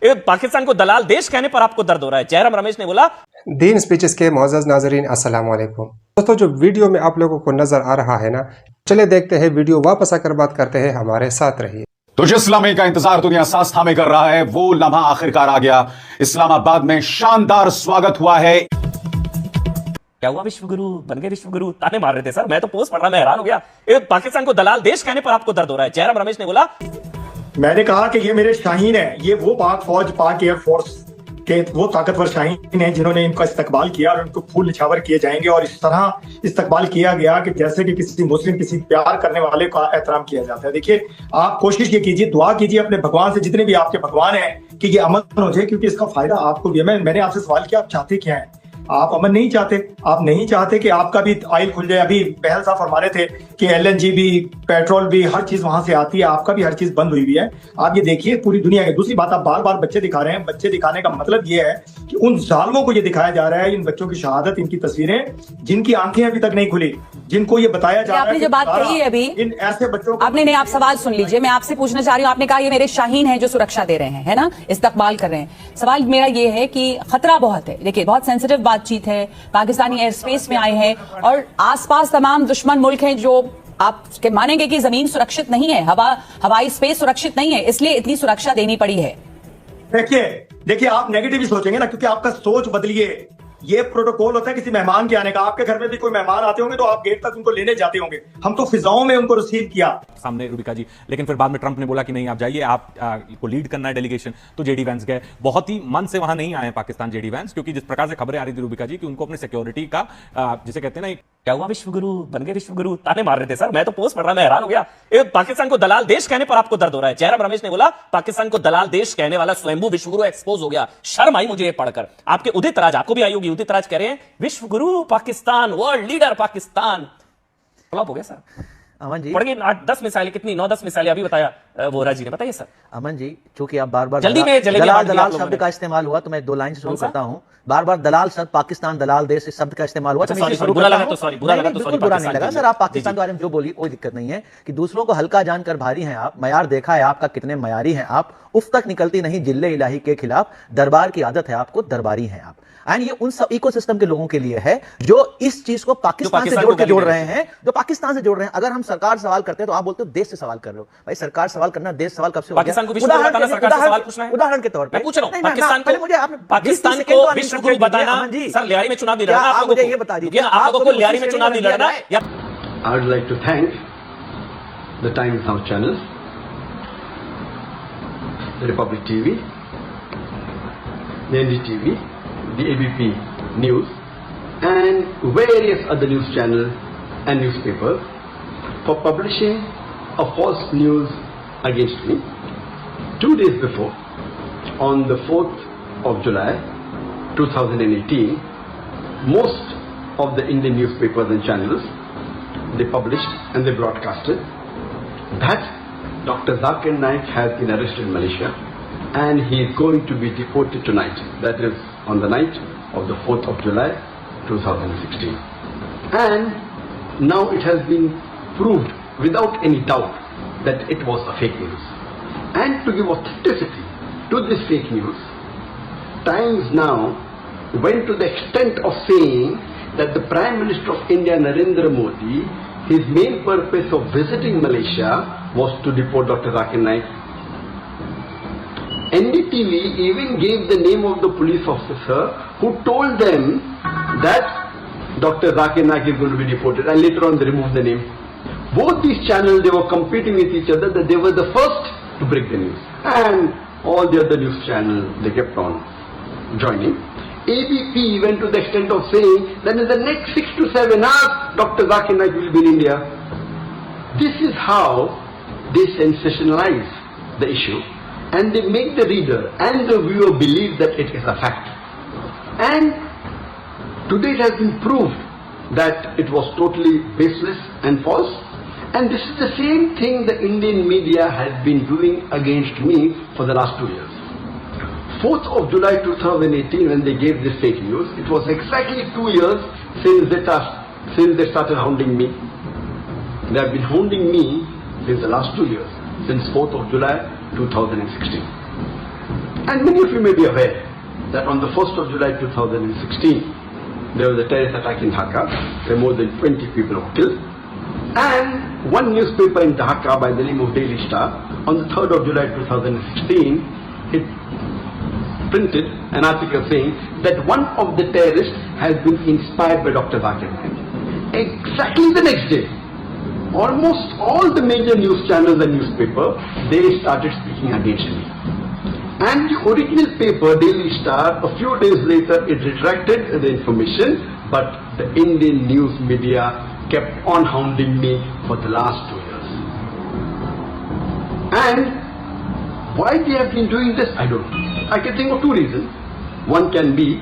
पाकिस्तान को दलाल देश कहने पर आपको दर्द हो रहा है। जयराम रमेश ने बोला। दीन स्पीचेस के मोअज़्ज़ज़ नाज़रीन, अस्सलाम वालेकुम। दोस्तों, जो वीडियो में आप लोगों को नजर आ रहा है ना, चले देखते हैं वीडियो, वापस आकर बात करते हैं, हमारे साथ रहिए। तो जिस लम्हे का इंतजार दुनिया सांस थामे कर रहा है, वो लम्हा आखिरकार आ गया। इस्लामाबाद में शानदार स्वागत हुआ है। क्या हुआ, विश्वगुरु बन गए विश्वगुरु? ताने मार रहे थे सर, मैं तो पोस्ट पढ़ रहा, मैं हैरान हो गया। पाकिस्तान को दलाल देश कहने पर आपको दर्द हो रहा है। जयराम रमेश ने बोला, मैंने कहा कि ये मेरे शाहीन है, ये वो पाक फौज, पाक एयरफोर्स के वो ताकतवर शाहीन हैं जिन्होंने इनका इस्तकबाल किया और उनको फूल निछावर किए जाएंगे। और इस तरह इस्तकबाल किया गया कि जैसे कि किसी मुस्लिम, किसी प्यार करने वाले का एहतराम किया जाता है। देखिए, आप कोशिश ये कीजिए, दुआ कीजिए अपने भगवान से, जितने भी आपके भगवान हैं, कि ये अमन हो जाए, क्योंकि इसका फायदा आपको भी है। मैंने आपसे सवाल किया, आप चाहते क्या है? आप अमन नहीं चाहते, आप नहीं चाहते कि आपका भी ऑयल खुल जाए। अभी बहल साहब फरमा रहे थे कि LNG भी, पेट्रोल भी, हर चीज वहां से आती है, आपका भी हर चीज बंद हुई हुई है। आप ये देखिए पूरी दुनिया की। दूसरी बात, आप बार बार बच्चे दिखा रहे हैं। बच्चे दिखाने का मतलब ये है कि उन जालिमों को ये दिखाया जा रहा है, इन बच्चों की शहादत, इनकी तस्वीरें, जिनकी आंखें अभी तक नहीं खुली, जिनको ये बताया जा रहा है। आपने जो बात कही है अभी, इन ऐसे बच्चों को आपने नहीं, आप सवाल सुन लीजिए, मैं आपसे पूछना चाह रही हूँ। आपने कहा ये मेरे शाहीन हैं जो सुरक्षा दे रहे हैं, है ना, इस्तकबाल कर रहे हैं। सवाल मेरा ये है कि खतरा बहुत है। देखिए, बहुत सेंसिटिव बातचीत है, पाकिस्तानी एयर स्पेस में आए हैं और आसपास तमाम दुश्मन मुल्क हैं जो आप मानेंगे कि जमीन सुरक्षित नहीं है, हवाई स्पेस सुरक्षित नहीं है, इसलिए इतनी सुरक्षा देनी पड़ी है। देखिए, आप नेगेटिव ही सोचेंगे ना, क्योंकि आपका सोच बदलिए। ये प्रोटोकॉल होता है किसी मेहमान के आने का। आपके घर में भी कोई मेहमान आते होंगे तो आप गेट तक उनको लेने जाते होंगे। हम तो फिजाओं में उनको रिसीव किया सामने रूबिका जी, लेकिन फिर बाद में ट्रंप ने बोला कि नहीं, आप जाइए, आप को लीड करना है डेलीगेशन। तो जेडी वैंस गए, बहुत ही मन से वहां नहीं आए पाकिस्तान जेडी वैंस, क्योंकि जिस प्रकार से खबरें आ रही थी रूबिका जी कि उनको अपनी सिक्योरिटी का, जिसे कहते हैं ना, क्या हुआ, विश्वगुरु बन गए विश्वगुरु? ताने मार रहे थे सर, मैं तो पोस्ट पढ़ रहा, मैं हैरान हो गया। पाकिस्तान को दलाल देश कहने पर आपको दर्द हो रहा है। जयराम रमेश ने बोला, पाकिस्तान को दलाल देश कहने वाला स्वयंभू विश्वगुरु एक्सपोज हो गया। शर्म आई मुझे ये पढ़कर। आपके उदित राज, आपको भी आई होगी, उदित राज कह रहे हैं विश्वगुरु Pakistan, world leader Pakistan. Flop हो गया सर। अमन जी, पढ़ गए 8-10 मिसाइलें, कितनी 9-10 मिसाइलें अभी बताया वो राजी ने, बताइए सर। अमन जी, चूंकि आप बार बार जल्दी में दलाल शब्द का इस्तेमाल हुआ, तो मैं 2 लाइन शुरू करता हूं। बार बार दलाल शब्द, पाकिस्तान दलाल देश, इस शब्द का इस्तेमाल हुआ, बुरा लगा तो सॉरी, बुरा लगा तो सॉरी। बुरा नहीं लगा सर, आप पाकिस्तान के बारे में जो बोली कोई दिक्कत नहीं है। कि दूसरों को हल्का जानकर भारी हैं आप, मयार देखा है आपका कितने मयारी हैं आप, उफ तक निकलती नहीं जिल्ले इलाही के खिलाफ, दरबार की आदत है आपको, दरबारी हैं आप। एंड ये उन सब इकोसिस्टम के लोगों के लिए है जो इस चीज को पाकिस्तान से जोड़ रहे हैं, जो पाकिस्तान से जोड़ रहे हैं। अगर हम सरकार सवाल करते हैं तो आप बोलते हो देश से सवाल कर रहे हो। भाई, सरकार सवाल करना, देश सवाल कब से हो गया? पाकिस्तान को विश्वगुरु बताना, सरकार से सवाल पूछना है। उदाहरण के तौर पर मैं पूछ रहा हूं, पाकिस्तान को विश्वगुरु बताना। सर, लियारी में चुनाव नहीं लड़ना, आप मुझे ये बता दीजिए, आप लोगों को लियारी में चुनाव नहीं लड़ना है। I would like to thank the Times Now channel, the Republic TV, the NDTV, the ABP News, and various other news channels and newspapers for publishing a false news against me. 2 days before, on the 4th of July 2018, most of the Indian newspapers and channels, they published and they broadcasted that Dr. Zakir Naik has been arrested in Malaysia and he is going to be deported tonight. That is on the night of the 4th of July 2016. And now it has been proved without any doubt that it was a fake news. And to give authenticity to this fake news, Times Now went to the extent of saying that the Prime Minister of India, Narendra Modi, his main purpose of visiting Malaysia was to deport Dr. Zakir Naik. NDTV even gave the name of the police officer who told them that Dr. Zakir Naik is going to be deported, and later on they removed the name. Both these channels, they were competing with each other, that they were the first to break the news. And all the other news channels, they kept on joining. ABP went to the extent of saying that in the next 6 to 7 hours, Dr. Zakir Naik will be in India. This is how they sensationalize the issue, and they make the reader and the viewer believe that it is a fact. And today it has been proved that it was totally baseless and false. And this is the same thing the Indian media has been doing against me for the last 2 years. 4th of July 2018, when they gave this fake news, it was exactly 2 years since they started hounding me. They have been hounding me since the last 2 years, since 4th of July 2016. And many of you may be aware that on the 1st of July 2016, there was a terrorist attack in Dhaka, where more than 20 people were killed. And one newspaper in Dhaka by the name of Daily Star, on the 3rd of July 2016, it printed an article saying that one of the terrorists has been inspired by Dr. Zakir Naik. Exactly the next day, almost all the major news channels and newspapers, they started speaking against me. And the original paper, Daily Star, a few days later it retracted the information, but the Indian news media kept on hounding me for the last 2 years. And why they have been doing this, I don't know. I can think of two reasons. One can be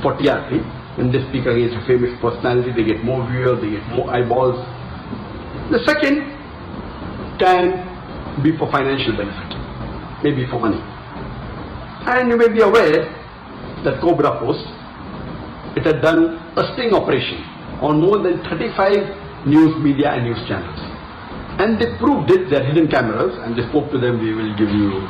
for TRP. When they speak against a famous personality, they get more viewers, they get more eyeballs. The second can be for financial benefit, maybe for money. And you may be aware that Cobra Post, it had done a sting operation on more than 35 news media and news channels. And they proved it, their hidden cameras, and they spoke to them, we will give you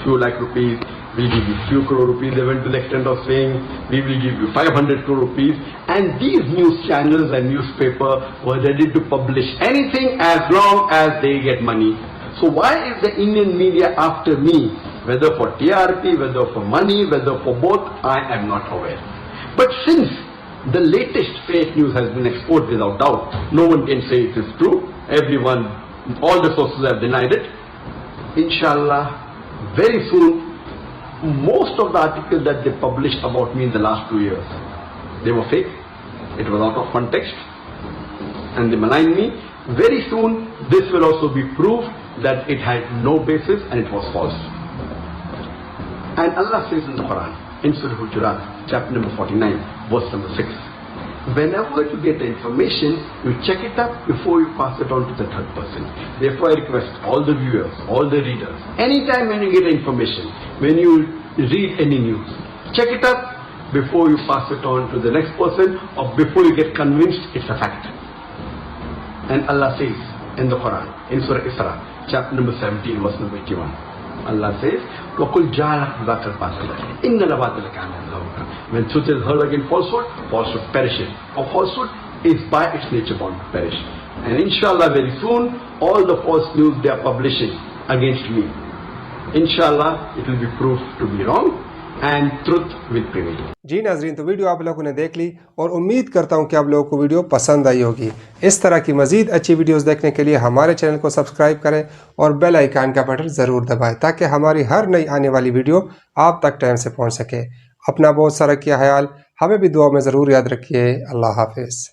few lakh rupees, we'll give you few crore rupees. They went to the extent of saying, we will give you 500 crore rupees. And these news channels and newspaper were ready to publish anything as long as they get money. So why is the Indian media after me? Whether for TRP, whether for money, whether for both, I am not aware. But since the latest fake news has been exposed without doubt, no one can say it is true. Everyone, all the sources have denied it. Inshallah, very soon, most of the articles that they published about me in the last 2 years, they were fake. It was out of context, and they maligned me. Very soon, this will also be proved that it had no basis and it was false. And Allah says in the Quran, in Surah Hujurat, chapter number 49, verse number 6, whenever you get the information, you check it up before you pass it on to the third person. Therefore, I request all the viewers, all the readers, anytime when you get information, when you read any news, check it up before you pass it on to the next person, or before you get convinced it's a fact. And Allah says in the Quran, in Surah Isra, chapter number 17, verse number 81, Allah says, وَقُلْ جَعَلَكْ ذَاكَ الْبَاطِلَ إِنَّ الْبَاطِلَ كَانَ زَهُوقًا. When truth is heard against falsehood, falsehood perishes. Or falsehood is by its nature bound to perish. And inshallah, very soon, all the false news they are publishing against me, inshallah, it will be proved to be wrong and truth will prevail. जी नाजरीन, तो video आप लोगों ने देख ली और उम्मीद करता हूं कि आप लोगों को वीडियो पसंद आई होगी। इस तरह की मज़ीद अच्छी वीडियोस देखने के लिए हमारे चैनल को सब्सक्राइब करें और बेल आइकन का बटन ज़रूर दबाएं ताकि हमारी हर नई आने वाली वीडियो आप तक टाइम से पहुंच सके। अपना बहुत सारा ख्याल, हमें भी दुआ में ज़रूर याद रखिए। अल्लाह हाफिज़।